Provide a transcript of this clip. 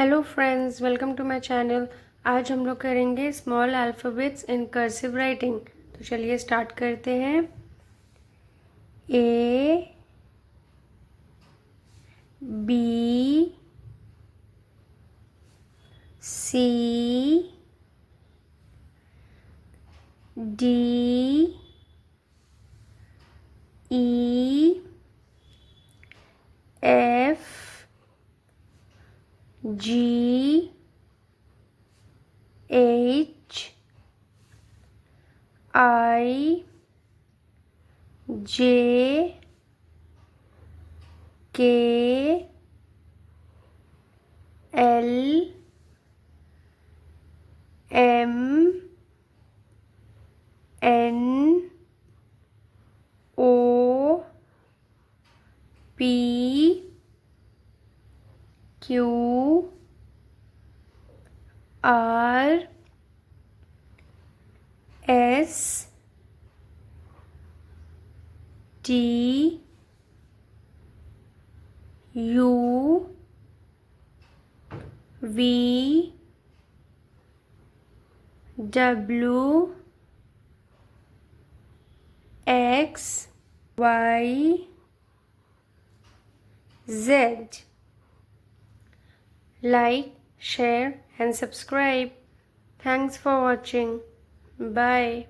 Hello friends, welcome to my channel. आज हम लोग करेंगे small alphabets in cursive writing. तो चलिए स्टार्ट करते हैं। A B C D E F G H I J K L M N O P Q R S T U V W X Y Z. Like, share and subscribe. Thanks for watching. Bye.